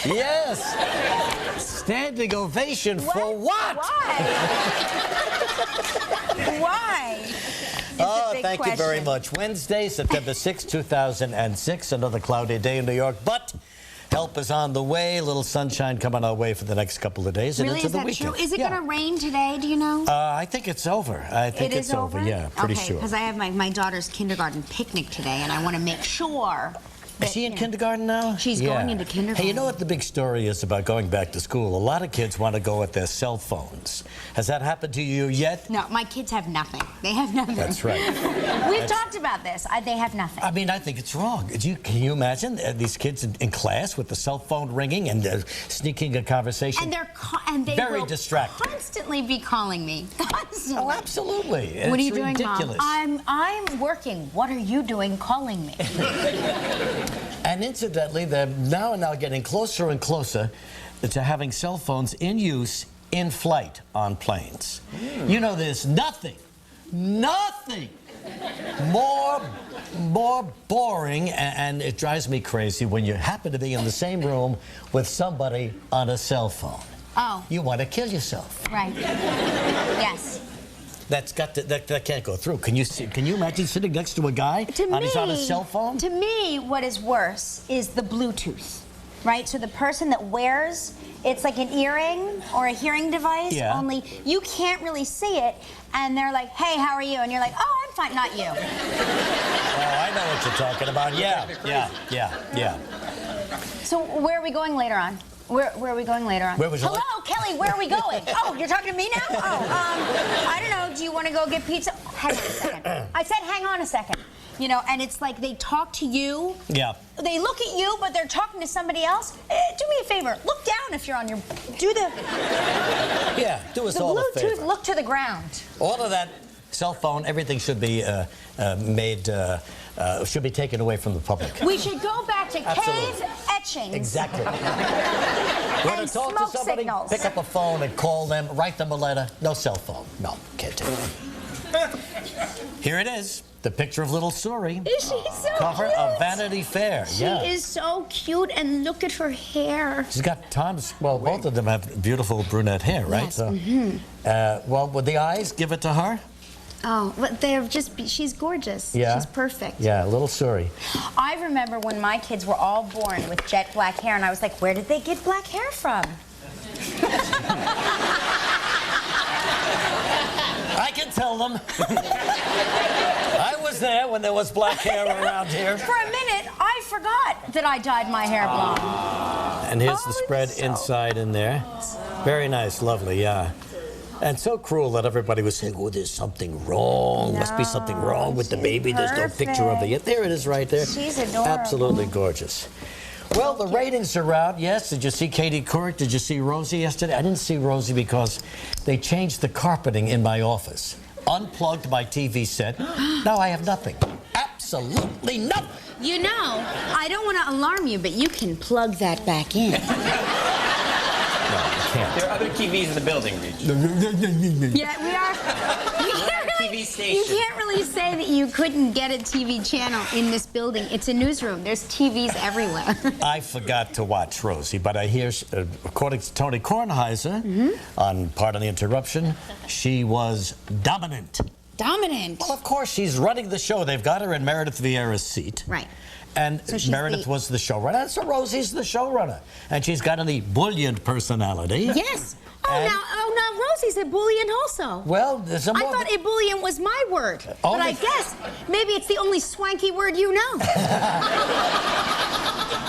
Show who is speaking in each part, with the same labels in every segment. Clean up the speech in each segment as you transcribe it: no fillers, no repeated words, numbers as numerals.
Speaker 1: Yes. Standing ovation for what?
Speaker 2: Why? Why?
Speaker 1: Oh, thank you very much. Wednesday, September 6, 2006, another cloudy day in New York, but help is on the way. A little sunshine coming our way for the next couple of days and into the weekend.
Speaker 2: True? Is it going to rain today? Do you know?
Speaker 1: I think it's over. I think it's over. Yeah, pretty sure.
Speaker 2: Because I have my daughter's kindergarten picnic today, and I want to make sure.
Speaker 1: Is she in kindergarten now?
Speaker 2: She's going into kindergarten.
Speaker 1: Hey, you know what the big story is about going back to school? A lot of kids want to go with their cell phones. Has that happened to you yet?
Speaker 2: No, my kids have nothing. They have nothing.
Speaker 1: That's right.
Speaker 2: We've talked about this. They have nothing.
Speaker 1: I mean, I think it's wrong. Can you imagine these kids in class with the cell phone ringing and sneaking a conversation?
Speaker 2: And they
Speaker 1: very
Speaker 2: will
Speaker 1: distracted.
Speaker 2: Constantly be calling me. Constantly.
Speaker 1: Oh, absolutely.
Speaker 2: What are you doing,
Speaker 1: ridiculous.
Speaker 2: Mom? I'm working. What are you doing calling me?
Speaker 1: And incidentally, they're now and now getting closer and closer to having cell phones in use in flight on planes. You know, there's nothing more boring, and it drives me crazy when you happen to be in the same room with somebody on a cell phone.
Speaker 2: Oh.
Speaker 1: You want to kill yourself.
Speaker 2: Right. Yes.
Speaker 1: That can't go through. Can you imagine sitting next to a guy he's on his cell phone?
Speaker 2: To me, what is worse is the Bluetooth, right? So the person that wears, it's like an earring or a hearing device, only you can't really see it, and they're like, hey, how are you? And you're like, oh, I'm fine, not you.
Speaker 1: Oh, I know what you're talking about. Yeah.
Speaker 2: So where are we going later on? Where are we going later on? Hello, Kelly, where are we going? Oh, you're talking to me now? Oh, I don't know. Do you want to go get pizza? Hang on a second. I said hang on a second. You know, and it's like they talk to you.
Speaker 1: Yeah.
Speaker 2: They look at you, but they're talking to somebody else. Do me a favor. Look down if you're on your... Do us all a favor. The Bluetooth, look to the ground.
Speaker 1: All of that cell phone, everything should be should be taken away from the public.
Speaker 2: We should go back to cave etchings.
Speaker 1: Exactly. Want to talk to somebody?
Speaker 2: Signals.
Speaker 1: Pick up a phone and call them. Write them a letter. No cell phone. No, can't do it. Here it is. The picture of little Suri.
Speaker 2: Is she so
Speaker 1: Cover
Speaker 2: cute?
Speaker 1: of Vanity Fair.
Speaker 2: She is so cute, and look at her hair.
Speaker 1: She's got tons. Well, both of them have beautiful brunette hair, right?
Speaker 2: Yes.
Speaker 1: So, well, would the eyes give it to her?
Speaker 2: Oh, but she's gorgeous.
Speaker 1: Yeah.
Speaker 2: She's perfect.
Speaker 1: Yeah, little Suri.
Speaker 2: I remember when my kids were all born with jet black hair, and I was like, where did they get black hair from?
Speaker 1: I can tell them. I was there when there was black hair around here.
Speaker 2: For a minute, I forgot that I dyed my hair blonde.
Speaker 1: And here's the spread inside in there. Very nice, lovely, yeah. And so cruel that everybody was saying, oh, there's something wrong.
Speaker 2: No,
Speaker 1: must be something wrong with the baby. There's no picture of it yet. There it is right there.
Speaker 2: She's adorable.
Speaker 1: Absolutely gorgeous. Well, the ratings are out. Yes, did you see Katie Couric? Did you see Rosie yesterday? I didn't see Rosie because they changed the carpeting in my office. Unplugged my TV set. Now I have nothing. Absolutely nothing.
Speaker 2: You know, I don't want to alarm you, but you can plug that back in.
Speaker 3: There are other TVs in the building, Regis.
Speaker 2: Yeah, we are.
Speaker 3: TV station.
Speaker 2: You can't really say that you couldn't get a TV channel in this building. It's a newsroom. There's TVs everywhere.
Speaker 1: I forgot to watch Rosie, but I hear, according to Tony Kornheiser, on Pardon the Interruption, she was dominant.
Speaker 2: Dominant?
Speaker 1: Well, of course, she's running the show. They've got her in Meredith Vieira's seat.
Speaker 2: Right.
Speaker 1: And
Speaker 2: so
Speaker 1: Meredith was the showrunner, so Rosie's the showrunner. And she's got an ebullient personality.
Speaker 2: Yes. Now Rosie's ebullient also.
Speaker 1: Well, there's a more...
Speaker 2: I thought ebullient was my word. But I guess maybe it's the only swanky word you know.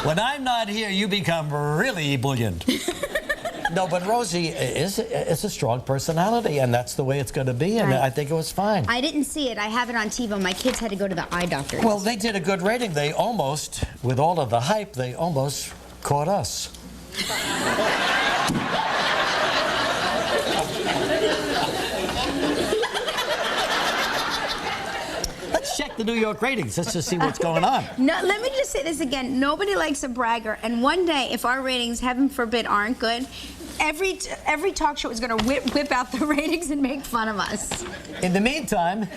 Speaker 1: When I'm not here, you become really ebullient. No, but Rosie is a strong personality, and that's the way it's going to be, and I think it was fine.
Speaker 2: I didn't see it. I have it on TiVo. My kids had to go to the eye doctor.
Speaker 1: Well, they did a good rating. They almost, with all of the hype, they almost caught us. Let's check the New York ratings. Let's just see what's going on.
Speaker 2: No, let me just say this again. Nobody likes a bragger, and one day, if our ratings, heaven forbid, aren't good, every talk show is going to whip out the ratings and make fun of us.
Speaker 1: In the meantime,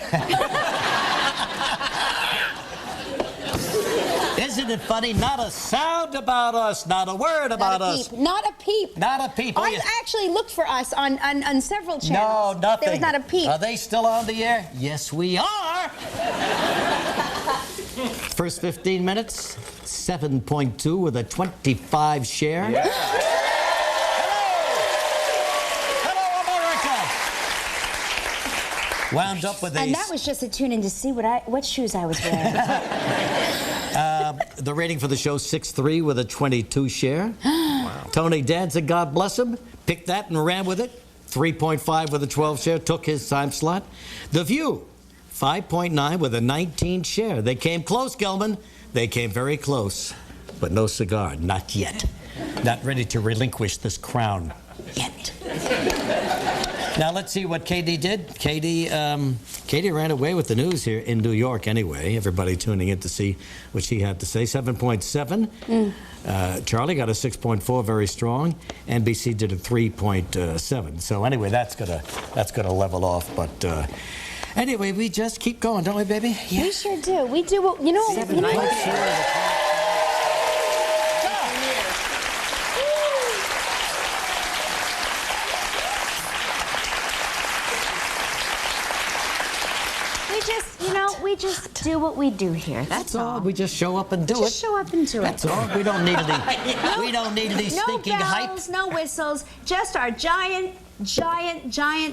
Speaker 1: isn't it funny? Not a sound about us. Not a word about us.
Speaker 2: Not a peep.
Speaker 1: Not a peep.
Speaker 2: I actually looked for us on several channels.
Speaker 1: No, nothing.
Speaker 2: There was not a peep.
Speaker 1: Are they still on the air? Yes, we are. First 15 minutes, 7.2 with a 25 share.
Speaker 3: Yeah.
Speaker 1: Hello, America. Wound up with a...
Speaker 2: And that was just a tune in to see what shoes I was wearing.
Speaker 1: The rating for the show, 6.3 with a 22 share. Wow. Tony Danza, God bless him, picked that and ran with it. 3.5 with a 12 share, took his time slot. The View, 5.9 with a 19 share. They came close, Gelman. They came very close. But no cigar, not yet. Not ready to relinquish this crown yet. Now let's see what Katie did. Katie ran away with the news here in New York anyway. Everybody tuning in to see what she had to say. 7.7. Charlie got a 6.4, very strong. NBC did a 3.7. So anyway, that's gonna level off. But anyway, we just keep going, don't we, baby? Yeah.
Speaker 2: We sure do. We do what you know. You know what? We just do what we do here. That's all.
Speaker 1: We just show up and do it.
Speaker 2: Just show up and do it.
Speaker 1: That's all. We don't need any stinking hype.
Speaker 2: No bells, no whistles, just our giant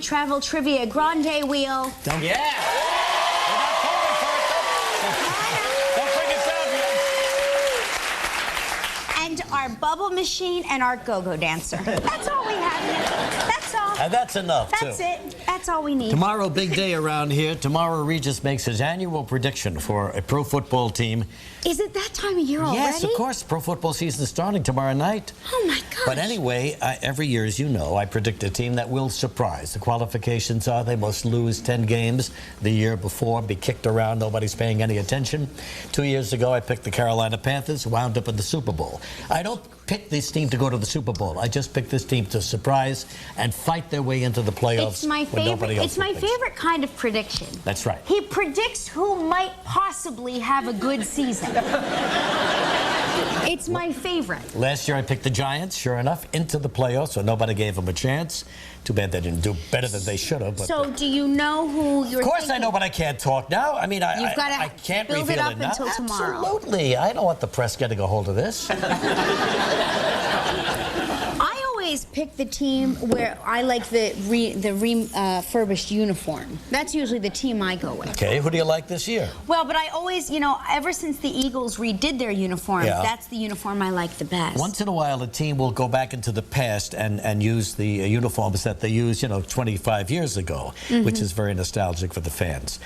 Speaker 2: travel trivia grande wheel.
Speaker 1: Don't We're not calling for it, though. Don't bring it down yet.
Speaker 2: And our bubble machine and our go-go dancer. That's all we have here. That's all.
Speaker 1: And that's enough, too.
Speaker 2: That's it. That's all we need.
Speaker 1: Tomorrow, big day around here. Tomorrow, Regis makes his annual prediction for a pro football team.
Speaker 2: Is it that time of year already?
Speaker 1: Yes, of course. Pro football season is starting tomorrow night.
Speaker 2: Oh, my gosh.
Speaker 1: But anyway, every year, as you know, I predict a team that will surprise. The qualifications are they must lose 10 games the year before, be kicked around, nobody's paying any attention. 2 years ago, I picked the Carolina Panthers, wound up in the Super Bowl. I don't pick this team to go to the Super Bowl. I just pick this team to surprise and fight their way into the playoffs.
Speaker 2: It's my favorite kind of prediction.
Speaker 1: That's right.
Speaker 2: He predicts who might possibly have a good season. It's my favorite.
Speaker 1: Last year I picked the Giants, sure enough, into the playoffs, so nobody gave them a chance. Too bad they didn't do better than they should have.
Speaker 2: So do you know who you're
Speaker 1: Of course
Speaker 2: thinking?
Speaker 1: I know, but I can't talk now. I mean, I can't
Speaker 2: build
Speaker 1: reveal
Speaker 2: it up
Speaker 1: it now.
Speaker 2: until tomorrow.
Speaker 1: Absolutely. I don't want the press getting a hold of this.
Speaker 2: I always pick the team where I like the refurbished uniform. That's usually the team I go with.
Speaker 1: Okay, who do you like this year?
Speaker 2: Well, but I always, ever since the Eagles redid their uniform, that's the uniform I like the best.
Speaker 1: Once in a while, a team will go back into the past and use the uniforms that they used, 25 years ago, which is very nostalgic for the fans.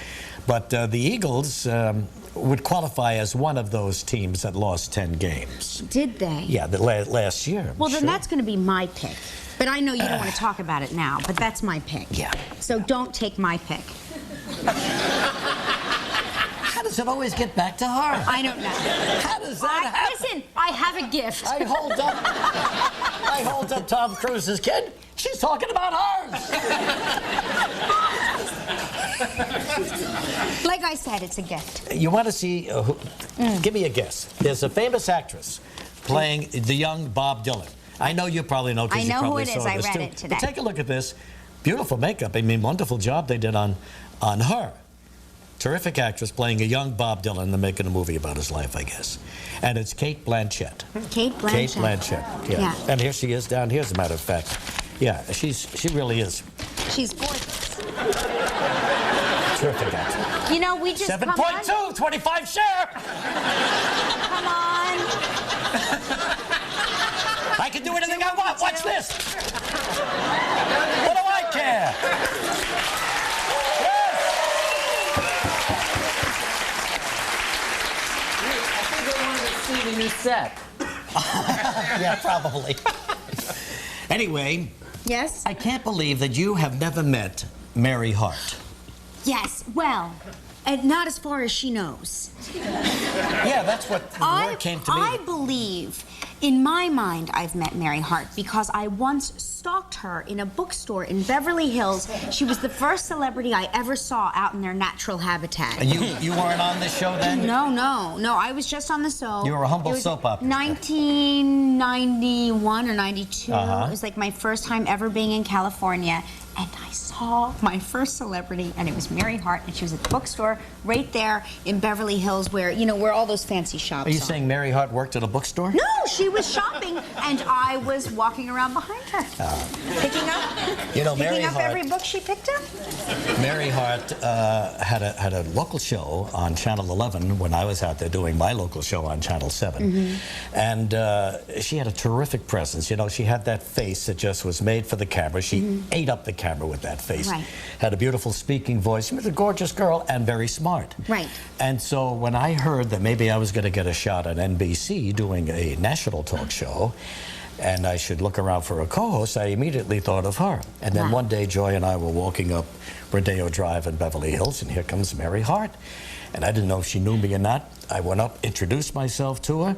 Speaker 1: But the Eagles would qualify as one of those teams that lost 10 games.
Speaker 2: Did they?
Speaker 1: Yeah, last year.
Speaker 2: Well, then that's going to be my pick. But I know you don't want to talk about it now, but that's my pick.
Speaker 1: Yeah.
Speaker 2: So don't take my pick.
Speaker 1: How does it always get back to her?
Speaker 2: I don't know.
Speaker 1: How does that happen?
Speaker 2: Listen, I have a gift.
Speaker 1: I hold up Tom Cruise's kid. She's talking about hers.
Speaker 2: Like I said, it's a gift.
Speaker 1: You want to see who? Give me a guess. There's a famous actress playing the young Bob Dylan. I know you probably know because you probably saw this too.
Speaker 2: I know who it is. I read it today.
Speaker 1: But take a look at this. Beautiful makeup. I mean, wonderful job they did on her. Terrific actress playing a young Bob Dylan. They're making a movie about his life, I guess. And it's Kate Blanchett.
Speaker 2: Kate Blanchett.
Speaker 1: Kate Blanchett. Yeah. And here she is down here, as a matter of fact. Yeah, she really is.
Speaker 2: She's gorgeous.
Speaker 1: Terrific actress.
Speaker 2: We just
Speaker 1: 7.2, 25 share.
Speaker 2: Come on.
Speaker 1: I can do anything I want. Watch this. What do I care? Yes.
Speaker 3: I think they wanted to see the new set.
Speaker 1: Yeah, probably. Anyway.
Speaker 2: Yes?
Speaker 1: I can't believe that you have never met Mary Hart.
Speaker 2: Yes, well, and not as far as she knows.
Speaker 1: Yeah, that's what the word came to me.
Speaker 2: I believe In my mind, I've met Mary Hart because I once stalked her in a bookstore in Beverly Hills. She was the first celebrity I ever saw out in their natural habitat.
Speaker 1: And you weren't on this show then?
Speaker 2: No. I was just on the show.
Speaker 1: You were a humble soap opera.
Speaker 2: 1991 or 92.
Speaker 1: Uh-huh.
Speaker 2: It was like my first time ever being in California. And I saw my first celebrity, and it was Mary Hart, and she was at the bookstore right there in Beverly Hills where, you know, where all those fancy shops are.
Speaker 1: Are you saying Mary Hart worked at a bookstore?
Speaker 2: No, she was shopping, and I was walking around behind her, picking up,
Speaker 1: Mary
Speaker 2: up
Speaker 1: Hart,
Speaker 2: every book she picked up.
Speaker 1: Mary Hart had a local show on Channel 11 when I was out there doing my local show on Channel 7. And she had a terrific presence. You know, she had that face that just was made for the camera. She ate up the camera with that face.
Speaker 2: Right.
Speaker 1: Had a beautiful speaking voice. She was a gorgeous girl and very smart.
Speaker 2: Right.
Speaker 1: And so when I heard that maybe I was going to get a shot at NBC doing a national talk show, and I should look around for a co-host, I immediately thought of her. And then one day, Joy and I were walking up Rodeo Drive in Beverly Hills, and here comes Mary Hart. And I didn't know if she knew me or not. I went up, introduced myself to her,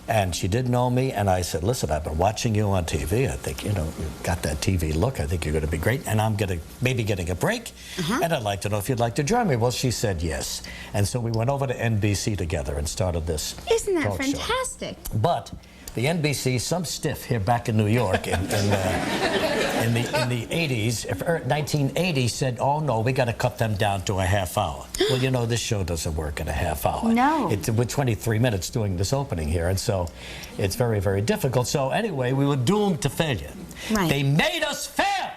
Speaker 1: and she did know me, and I said, listen, I've been watching you on TV. I think, you know, you've got that TV look. I think you're going to be great, and I'm maybe getting a break, and I'd like to know if you'd like to join me. Well, she said yes. And so we went over to NBC together and started this
Speaker 2: Isn't that
Speaker 1: talk show.
Speaker 2: fantastic?
Speaker 1: But the NBC, some stiff here back in New York in the 80s, 1980, said, oh no, we got to cut them down to a half hour. Well, you know, this show doesn't work in a half hour.
Speaker 2: No.
Speaker 1: We're 23 minutes doing this opening here, and so it's very, very difficult. So anyway, we were doomed to failure.
Speaker 2: Right.
Speaker 1: They made us fail!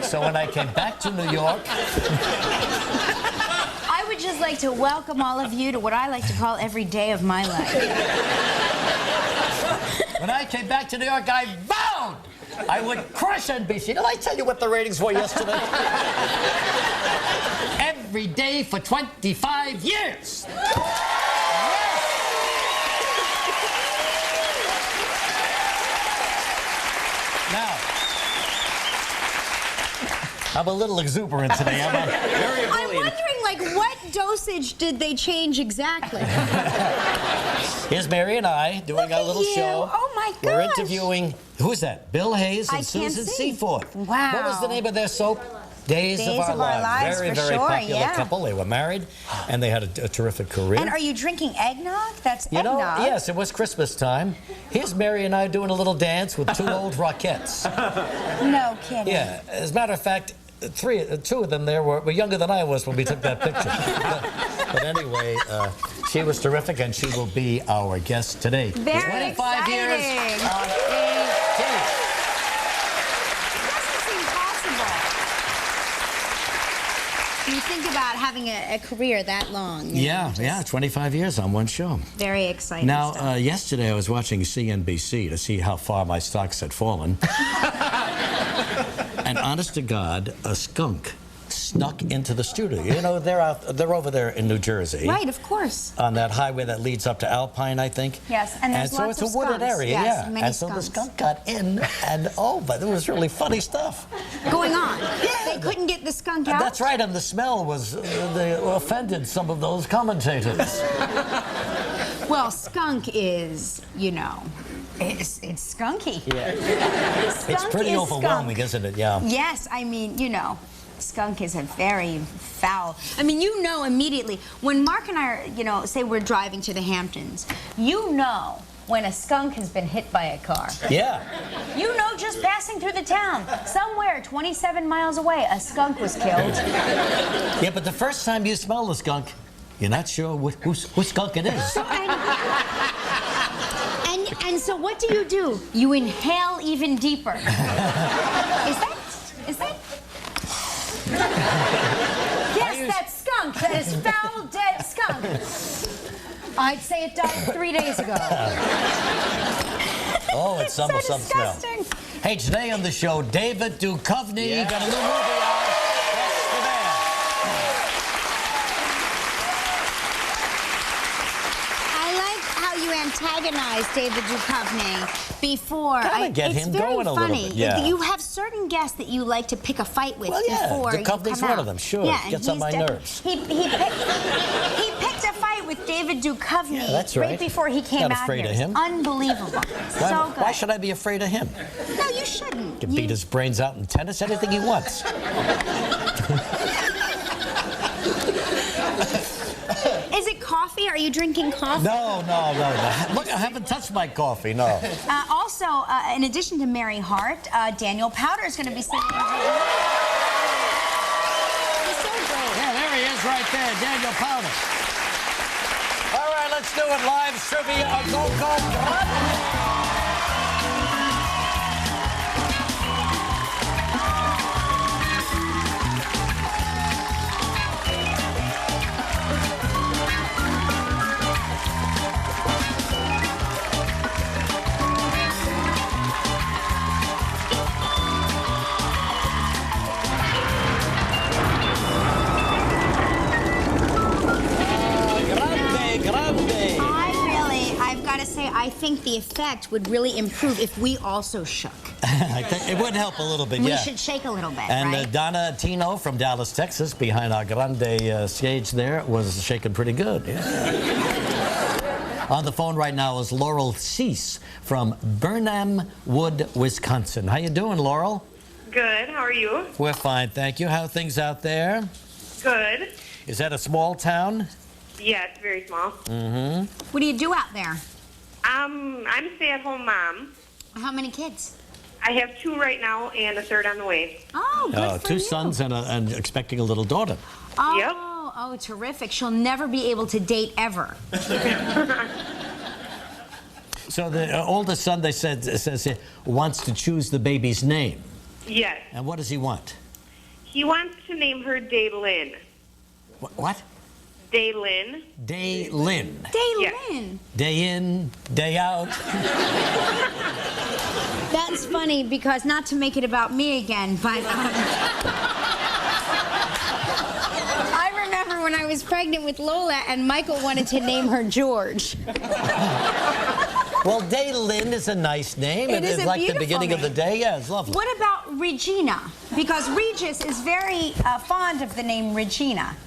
Speaker 1: So when I came back to New York...
Speaker 2: I would just like to welcome all of you to what I like to call every day of my life.
Speaker 1: When I came back to New York, I vowed I would crush NBC. Did I tell you what the ratings were yesterday? Every day for 25 years. Now, I'm a little exuberant today. I'm
Speaker 2: wondering, like, what dosage did they change exactly?
Speaker 1: Here's Mary and I doing our little show.
Speaker 2: Oh, my gosh.
Speaker 1: We're interviewing, who's that? Bill Hayes and Susan Seaford.
Speaker 2: Wow.
Speaker 1: What was the name of their soap? Days of Our Lives. Very, very popular couple. They were married, and they had a terrific career.
Speaker 2: And are you drinking eggnog? That's
Speaker 1: you know,
Speaker 2: eggnog.
Speaker 1: yes, it was Christmas time. Here's Mary and I doing a little dance with two old Rockettes.
Speaker 2: No kidding.
Speaker 1: Yeah. As a matter of fact, two of them there were younger than I was when we took that picture. But anyway, she was terrific, and she will be our guest today.
Speaker 2: Very
Speaker 1: 25
Speaker 2: exciting.
Speaker 1: years on ET.
Speaker 2: It doesn't seem possible. You think about having a career that long.
Speaker 1: Yeah, 25 years on one show.
Speaker 2: Very exciting
Speaker 1: Now,
Speaker 2: stuff.
Speaker 1: yesterday I was watching CNBC to see how far my stocks had fallen. And honest to God, a skunk snuck into the studio. You know, they're over there in New Jersey.
Speaker 2: Right, of course.
Speaker 1: On that highway that leads up to Alpine, I think.
Speaker 2: Yes, and there's
Speaker 1: so
Speaker 2: lots
Speaker 1: it's
Speaker 2: of
Speaker 1: a wooded
Speaker 2: skunks.
Speaker 1: area,
Speaker 2: Yes,
Speaker 1: yeah.
Speaker 2: many
Speaker 1: And so the
Speaker 2: skunks.
Speaker 1: skunk got in, and but it was really funny stuff.
Speaker 2: Going on. They couldn't get the skunk out?
Speaker 1: That's right, and the smell was they offended some of those commentators.
Speaker 2: Well, skunk is, you know, it's skunky.
Speaker 1: Yeah.
Speaker 2: Skunk
Speaker 1: It's pretty
Speaker 2: is
Speaker 1: overwhelming,
Speaker 2: skunk.
Speaker 1: isn't it? Yeah.
Speaker 2: Yes, I mean, you know, skunk is a very foul. I mean, you know immediately when Mark and I are, you know, say we're driving to the Hamptons, you know when a skunk has been hit by a car.
Speaker 1: Yeah.
Speaker 2: You know, just passing through the town, somewhere 27 miles away, a skunk was killed.
Speaker 1: Yeah, but the first time you smell the skunk, you're not sure whose skunk it is.
Speaker 2: And so what do? You inhale even deeper. Is that? Yes, that skunk. That is foul, dead skunk. I'd say it died 3 days ago.
Speaker 1: Oh, it's some smell.
Speaker 2: Disgusting.
Speaker 1: Hey, today on the show, David Duchovny.
Speaker 3: Yeah.
Speaker 1: Got a new movie out. That's the man.
Speaker 2: I like how you antagonized David Duchovny before.
Speaker 1: Gotta get
Speaker 2: it's
Speaker 1: him
Speaker 2: very
Speaker 1: going a little
Speaker 2: funny.
Speaker 1: bit, yeah.
Speaker 2: You have certain guests that you like to pick a fight with
Speaker 1: Well, yeah,
Speaker 2: before you come
Speaker 1: Duchovny's one
Speaker 2: out.
Speaker 1: of them, sure.
Speaker 2: Yeah, and
Speaker 1: Gets on
Speaker 2: he's
Speaker 1: my nerves.
Speaker 2: He picked a fight with David Duchovny
Speaker 1: Yeah, that's right.
Speaker 2: before he came
Speaker 1: Not
Speaker 2: out
Speaker 1: afraid
Speaker 2: here.
Speaker 1: of him.
Speaker 2: Unbelievable. So good.
Speaker 1: Why should I be afraid of him?
Speaker 2: No, you shouldn't.
Speaker 1: He can beat his brains out in tennis, anything he wants.
Speaker 2: Is it coffee? Are you drinking coffee?
Speaker 1: No. Look, I haven't touched my coffee, no.
Speaker 2: Also, in addition to Mary Hart, Daniel Powder is going to be singing. He's so great.
Speaker 1: Yeah, there he is right there, Daniel Powder. All right, let's do it. Live trivia. Go.
Speaker 2: I've got to say, I think the effect would really improve if we also shook.
Speaker 1: I think it would help a little bit,
Speaker 2: We
Speaker 1: yeah.
Speaker 2: should shake a little bit,
Speaker 1: And
Speaker 2: right?
Speaker 1: Donna Tino from Dallas, Texas, behind our grande stage there, was shaking pretty good. Yeah. On the phone right now is Laurel Cease from Burnham Wood, Wisconsin. How you doing, Laurel?
Speaker 4: Good. How are you?
Speaker 1: We're fine, thank you. How are things out there?
Speaker 4: Good.
Speaker 1: Is that a small town?
Speaker 4: Yeah, it's very small.
Speaker 1: Mm-hmm.
Speaker 2: What do you do out there?
Speaker 4: I'm a stay-at-home mom.
Speaker 2: How many kids?
Speaker 4: I have 2 right now and a 3rd on the way.
Speaker 2: Oh, good for
Speaker 1: 2
Speaker 2: you.
Speaker 1: sons and expecting a little daughter.
Speaker 2: Oh,
Speaker 4: Yep.
Speaker 2: oh, terrific. She'll never be able to date ever.
Speaker 1: So the oldest son, they says he wants to choose the baby's name.
Speaker 4: Yes.
Speaker 1: And what does he want?
Speaker 4: He wants to name her Daylin.
Speaker 1: What?
Speaker 4: Daylin.
Speaker 1: Daylin.
Speaker 2: Daylin.
Speaker 1: Day in, day out.
Speaker 2: That's funny because, not to make it about me again, but I remember when I was pregnant with Lola and Michael wanted to name her George.
Speaker 1: Well, Daylin is a nice name.
Speaker 2: It is
Speaker 1: It's
Speaker 2: a
Speaker 1: like the
Speaker 2: beautiful
Speaker 1: beginning of the
Speaker 2: name.
Speaker 1: day. Yeah, it's lovely.
Speaker 2: What about Regina? Because Regis is very fond of the name Regina.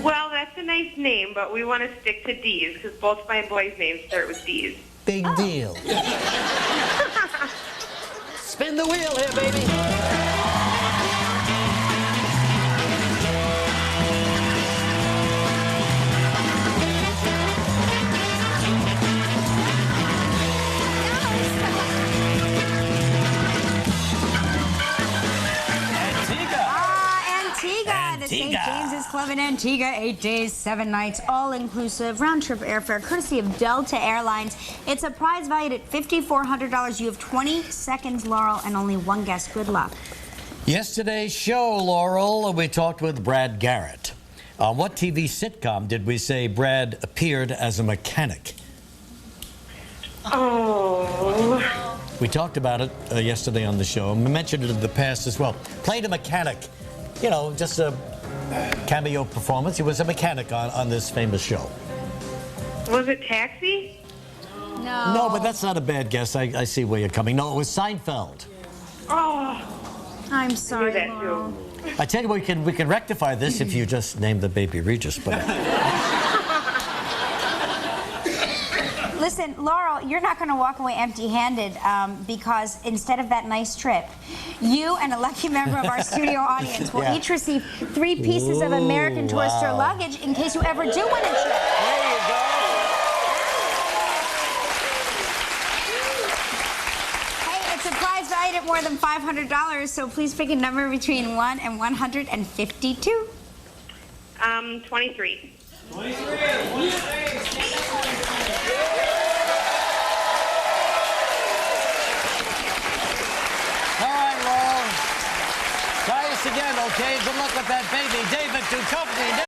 Speaker 4: Well, that's a nice name, but we want to stick to D's because both my boys' names start with D's.
Speaker 1: Big deal. Spin the wheel here, baby.
Speaker 2: The St. James's Club in Antigua, 8 days, 7 nights, all-inclusive, round-trip airfare, courtesy of Delta Airlines. It's a prize valued at $5,400. You have 20 seconds, Laurel, and only one guess. Good luck.
Speaker 1: Yesterday's show, Laurel, we talked with Brad Garrett. On what TV sitcom did we say Brad appeared as a mechanic?
Speaker 4: Oh.
Speaker 1: We talked about it yesterday on the show, and we mentioned it in the past as well. Played a mechanic. You know, just a cameo performance. He was a mechanic on this famous show.
Speaker 4: Was it Taxi?
Speaker 2: No.
Speaker 1: No, but that's not a bad guess. I see where you're coming. No, it was Seinfeld.
Speaker 4: Oh.
Speaker 2: I'm sorry,
Speaker 4: that
Speaker 2: Laurel.
Speaker 4: too.
Speaker 1: I tell you, we can rectify this if you just name the baby Regis. But
Speaker 2: Listen, Laurel, you're not going to walk away empty-handed because instead of that nice trip, you and a lucky member of our studio audience will each receive 3 pieces of American Tourister luggage in case you ever do win a trip.
Speaker 1: there you go.
Speaker 2: Hey, it's a prize valued at more than $500, so please pick a number between 1 and 152.
Speaker 4: 23.
Speaker 1: Try us again, okay? Good luck with that baby. David Duchovny.